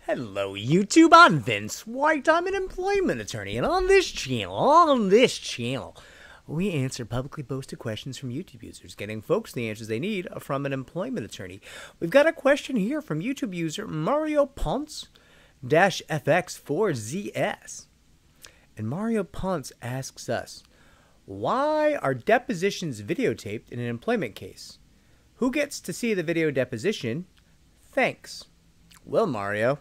Hello YouTube, I'm Vince White. I'm an employment attorney, and on this channel, we answer publicly posted questions from YouTube users, getting folks the answers they need from an employment attorney. We've got a question here from YouTube user Mario Ponce-FX4ZS. And Mario Ponce asks us, why are depositions videotaped in an employment case? Who gets to see the video deposition? Thanks. Well, Mario,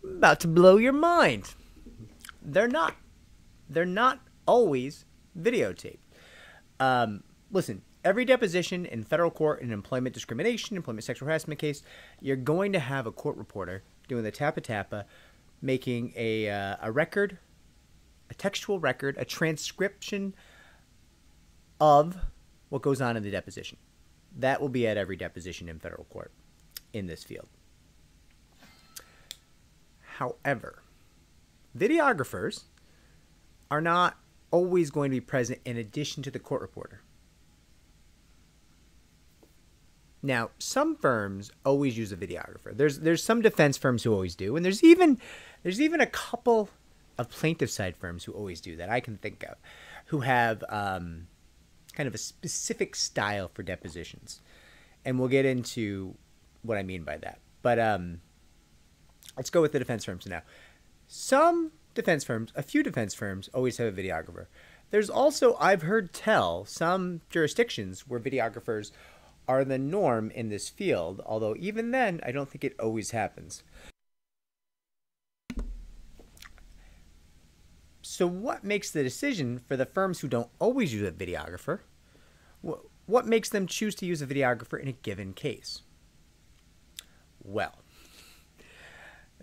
I'm about to blow your mind. They're not always videotaped. Listen, every deposition in federal court in employment discrimination, employment sexual harassment case, you're going to have a court reporter doing the tappa, making a record, a textual record, a transcription of what goes on in the deposition. That will be at every deposition in federal court in this field. However, videographers are not always going to be present in addition to the court reporter. Now, some firms always use a videographer. There's some defense firms who always do, and there's even a couple of plaintiff side firms who always do that I can think of, who have kind of a specific style for depositions, and we'll get into what I mean by that. But let's go with the defense firms now. Some defense firms, a few defense firms, always have a videographer. There's also, I've heard tell, some jurisdictions where videographers are the norm in this field, although even then, I don't think it always happens. So what makes the decision for the firms who don't always use a videographer? What makes them choose to use a videographer in a given case? Well,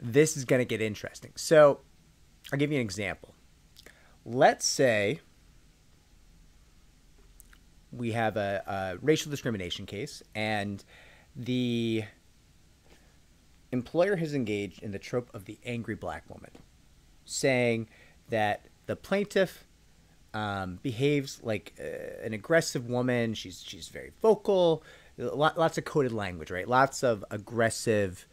this is going to get interesting. So I'll give you an example. Let's say we have a racial discrimination case, and the employer has engaged in the trope of the angry black woman, saying that the plaintiff behaves like an aggressive woman. She's very vocal. Lots of coded language, right? Lots of aggressive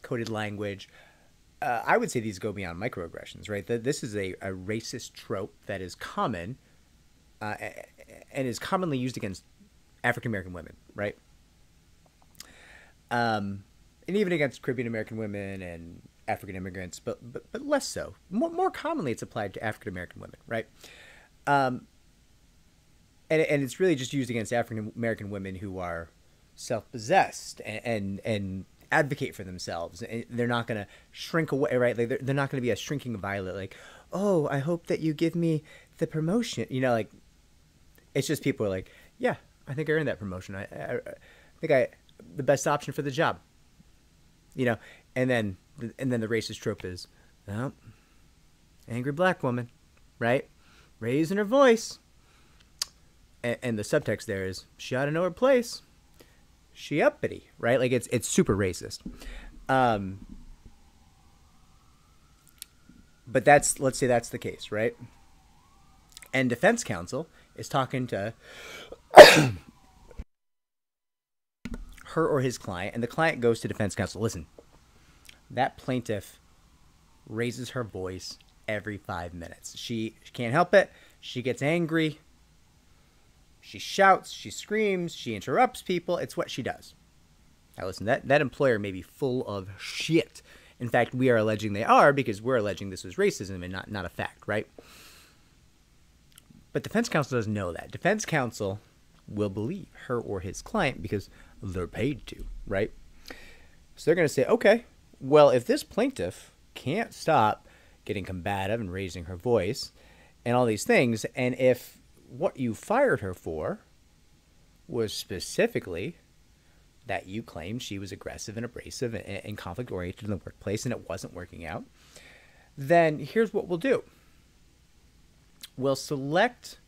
coded language. I would say these go beyond microaggressions, right? This is a racist trope that is common and is commonly used against African-American women, right? And even against Caribbean-American women and African immigrants, but less so. More commonly, it's applied to African-American women, right? And it's really just used against African-American women who are self-possessed and advocate for themselves. And they're not going to shrink away, right? Like they're not going to be a shrinking violet. Like, oh, I hope that you give me the promotion. You know, like it's just people are like, yeah, I think I earned that promotion. I think the best option for the job. You know, and then the racist trope is, oh, angry black woman, right? Raising her voice. And the subtext there is, she ought to know her place. She uppity, right? Like it's super racist. But let's say that's the case, right? And defense counsel is talking to her or his client, and the client goes to defense counsel. Listen, that plaintiff raises her voice every 5 minutes. She can't help it. She gets angry. She shouts, she screams, she interrupts people. It's what she does. Now listen, that employer may be full of shit. In fact, we are alleging they are because we're alleging this was racism and not a fact, right? But defense counsel doesn't know that. Defense counsel will believe her or his client because they're paid to, right? So they're going to say, okay, well, if this plaintiff can't stop getting combative and raising her voice and all these things, and if what you fired her for was specifically that you claimed she was aggressive and abrasive and conflict-oriented in the workplace and it wasn't working out, then here's what we'll do. We'll select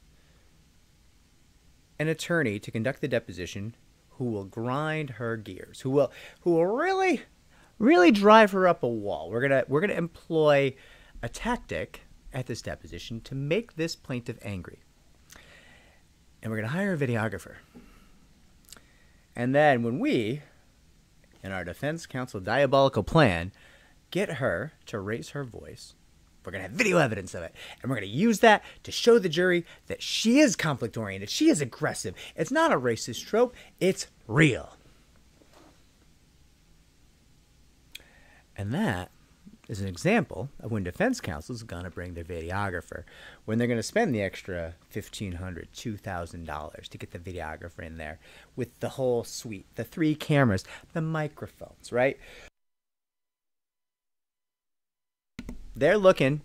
an attorney to conduct the deposition who will grind her gears, who will really drive her up a wall. We're gonna employ a tactic at this deposition to make this plaintiff angry. And we're going to hire a videographer. And then when we in our defense counsel diabolical plan, get her to raise her voice. We're going to have video evidence of it. And we're going to use that to show the jury that she is conflict-oriented. She is aggressive. It's not a racist trope. It's real. And that is an example of when defense counsel is going to bring their videographer, when they're going to spend the extra $1,500, $2,000 to get the videographer in there with the whole suite, the 3 cameras, the microphones, right? They're looking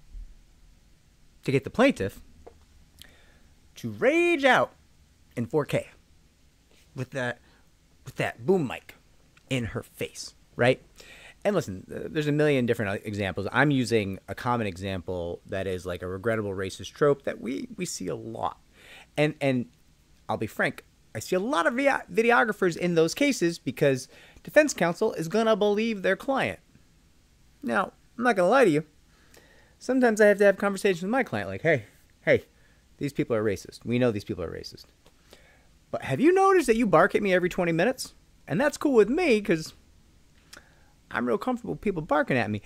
to get the plaintiff to rage out in 4K with that boom mic in her face, right? And listen, there's a million different examples. I'm using a common example that is like a regrettable racist trope that we see a lot. And I'll be frank, I see a lot of videographers in those cases because defense counsel is going to believe their client. Now, I'm not going to lie to you. Sometimes I have to have conversations with my client like, hey, these people are racist. We know these people are racist. But have you noticed that you bark at me every 20 minutes? And that's cool with me because I'm real comfortable with people barking at me.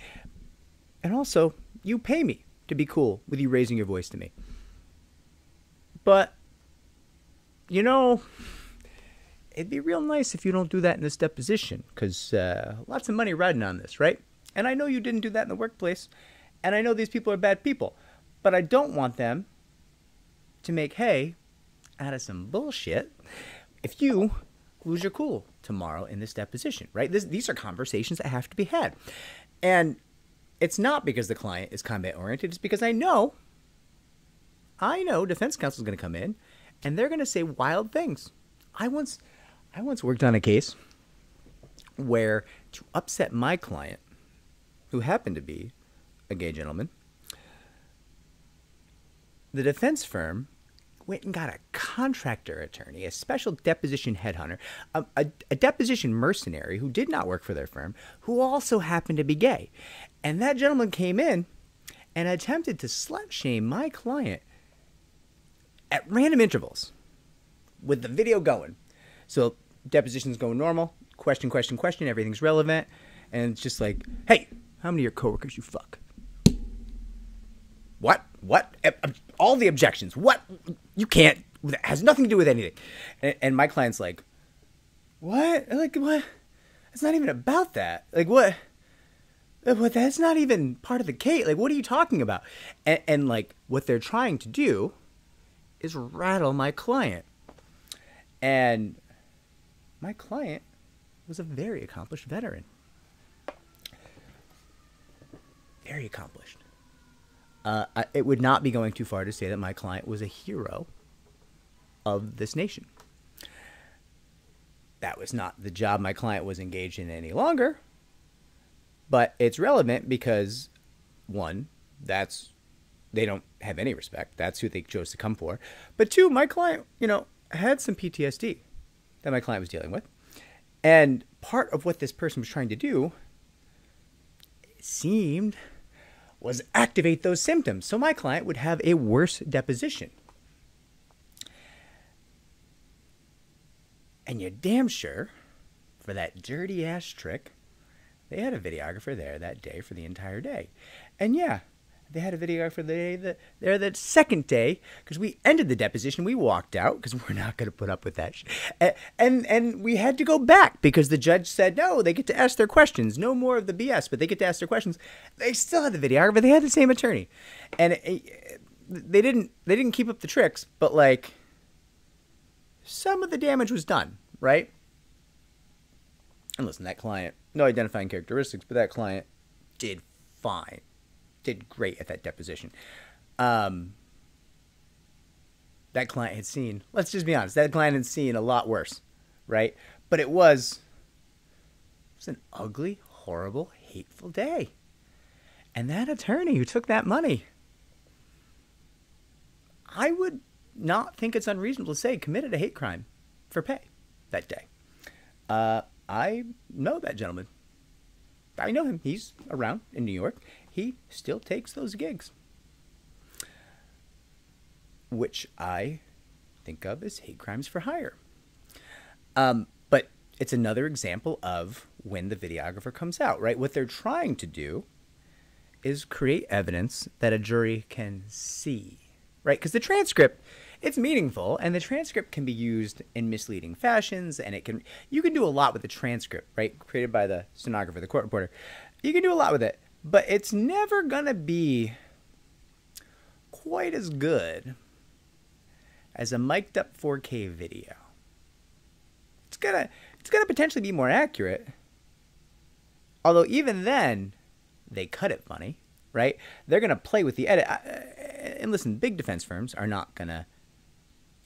And also, you pay me to be cool with you raising your voice to me. But, you know, it'd be real nice if you don't do that in this deposition because lots of money riding on this, right? And I know you didn't do that in the workplace. And I know these people are bad people. But I don't want them to make hay out of some bullshit if you lose your cool tomorrow in this deposition, right? These are conversations that have to be had. And it's not because the client is combat-oriented. It's because I know defense counsel is going to come in and they're going to say wild things. I once worked on a case where to upset my client, who happened to be a gay gentleman, the defense firm went and got a contractor attorney, a special deposition headhunter, a deposition mercenary who did not work for their firm, who also happened to be gay. And that gentleman came in and attempted to slut-shame my client at random intervals with the video going. So deposition's going normal, question, everything's relevant, and it's just like, hey, how many of your coworkers you fuck? What? All the objections. What? You can't. That has nothing to do with anything. And my client's like, what? Like, what? It's not even about that. Like, what? That's not even part of the case. Like, what are you talking about? And like, what they're trying to do is rattle my client. And my client was a very accomplished veteran. Very accomplished. It would not be going too far to say that my client was a hero of this nation. That was not the job my client was engaged in any longer, but it's relevant because, one, they don't have any respect. That's who they chose to come for. But two, my client, had some PTSD that my client was dealing with. And part of what this person was trying to do, it seemed, was activate those symptoms. So my client would have a worse deposition. And you're damn sure, for that dirty ass trick, they had a videographer there that day for the entire day. And yeah, they had a videographer there that second day, because we ended the deposition, we walked out, because we're not going to put up with that shit. And we had to go back, because the judge said, no, they get to ask their questions. No more of the BS, but they get to ask their questions. They still had the videographer. They had the same attorney. And they didn't keep up the tricks, but like, some of the damage was done, right? And listen, that client, no identifying characteristics, but that client did fine. Did great at that deposition. That client had seen, let's just be honest, that client had seen a lot worse, right? But it was an ugly, horrible, hateful day. And that attorney who took that money, I would not think it's unreasonable to say committed a hate crime for pay that day. I know that gentleman. I know him. He's around in New York. He still takes those gigs, which I think of as hate crimes for hire. But it's another example of when the videographer comes out, right? What they're trying to do is create evidence that a jury can see, right? Because the transcript, it's meaningful, and the transcript can be used in misleading fashions, and you can do a lot with the transcript, right? Created by the stenographer, the court reporter. You can do a lot with it, but it's never gonna be quite as good as a mic'd up 4K video. It's gonna potentially be more accurate. Although even then, they cut it funny, right? They're gonna play with the edit. And listen, big defense firms are not gonna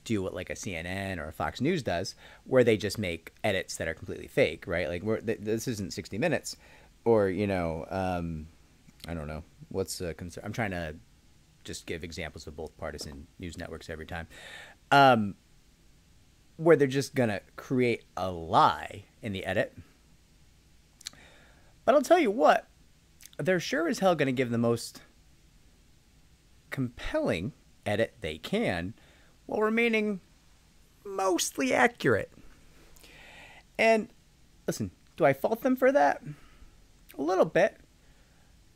do what like a CNN or a Fox News does, where they just make edits that are completely fake, right? Like this isn't 60 Minutes, or I don't know what's concern. I'm trying to just give examples of both partisan news networks every time, where they're just gonna create a lie in the edit. But I'll tell you what, they're sure as hell gonna give the most compelling edit they can, while remaining mostly accurate. And listen, do I fault them for that? A little bit,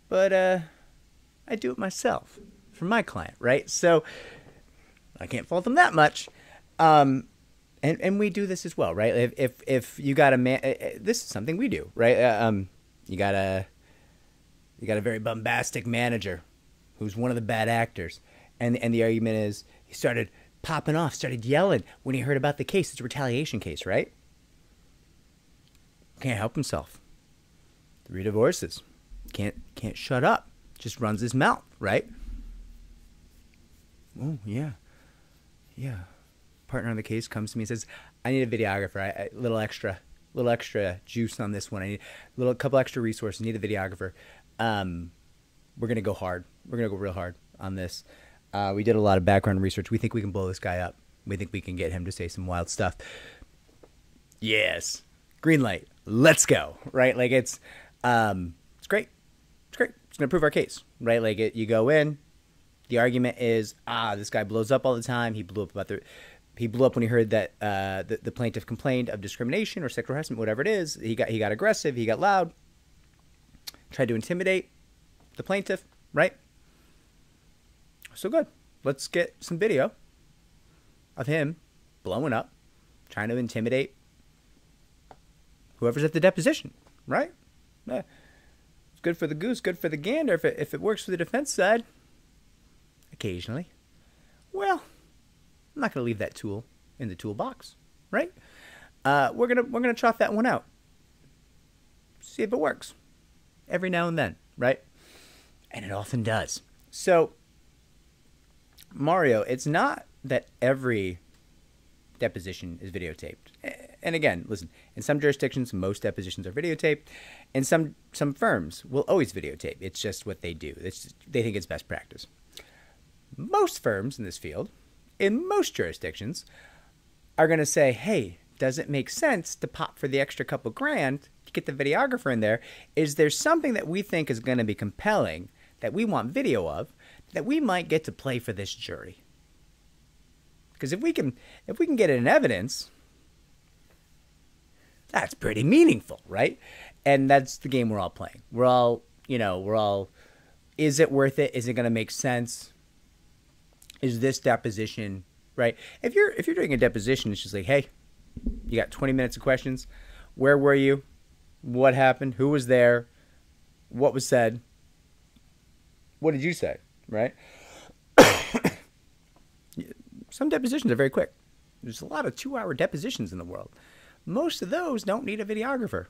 but I do it myself for my client, right? So I can't fault them that much. And we do this as well, right? If you got a man, this is something we do, right? You got a very bombastic manager who's one of the bad actors, and the argument is he started popping off, started yelling when he heard about the case. It's a retaliation case, right? Can't help himself. 3 divorces. Can't shut up. Just runs his mouth, right? Oh, yeah. Partner on the case comes to me and says, I need a videographer. A little extra juice on this one. I need a couple extra resources. I need a videographer. We're going to go hard. We're going to go real hard on this. We did a lot of background research. We think we can blow this guy up. We think we can get him to say some wild stuff. Yes. Green light. Let's go. Right? Like it's great. It's great. It's going to prove our case. Right? Like you go in. The argument is, this guy blows up all the time. He blew up when he heard that the plaintiff complained of discrimination or sexual harassment, whatever it is. He got aggressive. He got loud. Tried to intimidate the plaintiff. Right? So good. Let's get some video of him blowing up, trying to intimidate whoever's at the deposition, right? It's good for the goose, good for the gander if it works for the defense side. Occasionally. Well, I'm not going to leave that tool in the toolbox, right? We're gonna trot that one out. See if it works. Every now and then, right? And it often does. So Mario, it's not that every deposition is videotaped. And again, listen, in some jurisdictions, most depositions are videotaped, and some firms will always videotape. It's just what they do. They think it's best practice. Most firms in this field, in most jurisdictions, are going to say, hey, does it make sense to pop for the extra couple grand to get the videographer in there? Is there something that we think is going to be compelling that we want video of, that we might get to play for this jury? Because if we can get it in evidence, that's pretty meaningful, right? And that's the game we're all playing. We're all, is it worth it? Is it going to make sense? Is this deposition, right? If you're doing a deposition, it's just like, hey, you got 20 minutes of questions. Where were you? What happened? Who was there? What was said? What did you say? Right? Some depositions are very quick. There's a lot of 2-hour depositions in the world. Most of those don't need a videographer.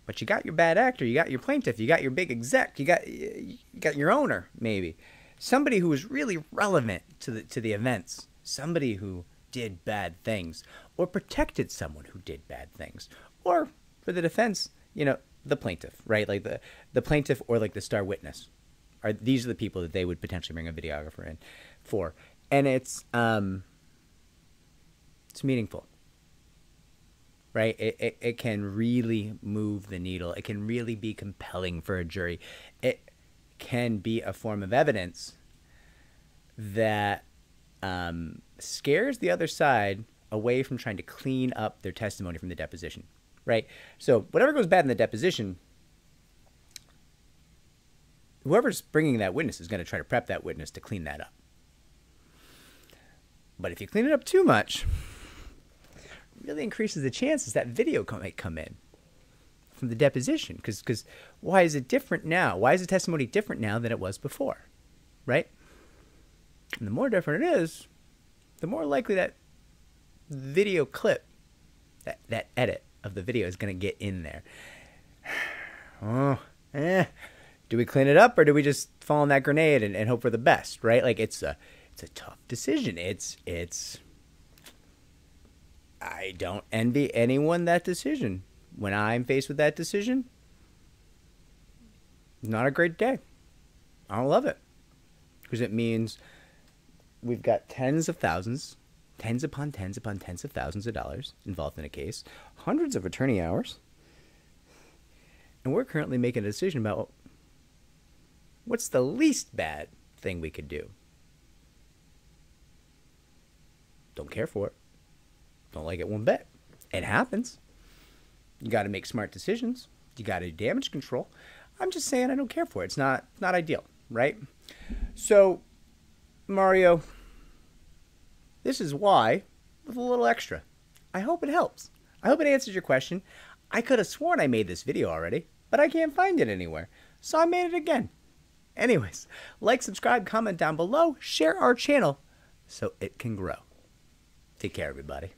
But you got your bad actor, you got your plaintiff, you got your big exec, you got your owner, maybe. Somebody who is really relevant to the events. Somebody who did bad things or protected someone who did bad things. Or for the defense, the plaintiff, right? Like the plaintiff or like the star witness. These are the people that they would potentially bring a videographer in for. And it's meaningful, right? It can really move the needle. It can really be compelling for a jury. It can be a form of evidence that scares the other side away from trying to clean up their testimony from the deposition, right? So whatever goes bad in the deposition, whoever's bringing that witness is going to try to prep that witness to clean that up. But if you clean it up too much, it really increases the chances that video might come in from the deposition. Because why is it different now? Why is the testimony different now than it was before, right? And the more different it is, the more likely that video clip, that edit of the video is going to get in there. Do we clean it up, or do we just fall on that grenade and hope for the best, right? Like, it's a tough decision. I don't envy anyone that decision. When I'm faced with that decision, not a great day. I don't love it, because it means we've got tens upon tens of thousands of dollars involved in a case, hundreds of attorney hours, and we're currently making a decision about what's the least bad thing we could do. Don't care for it. Don't like it one bit. It happens. You got to make smart decisions. You got to do damage control. I'm just saying I don't care for it. It's not ideal, right? So, Mario, this is why, with a little extra. I hope it helps. I hope it answers your question. I could have sworn I made this video already, but I can't find it anywhere. So I made it again. Anyways, like, subscribe, comment down below, share our channel so it can grow. Take care, everybody.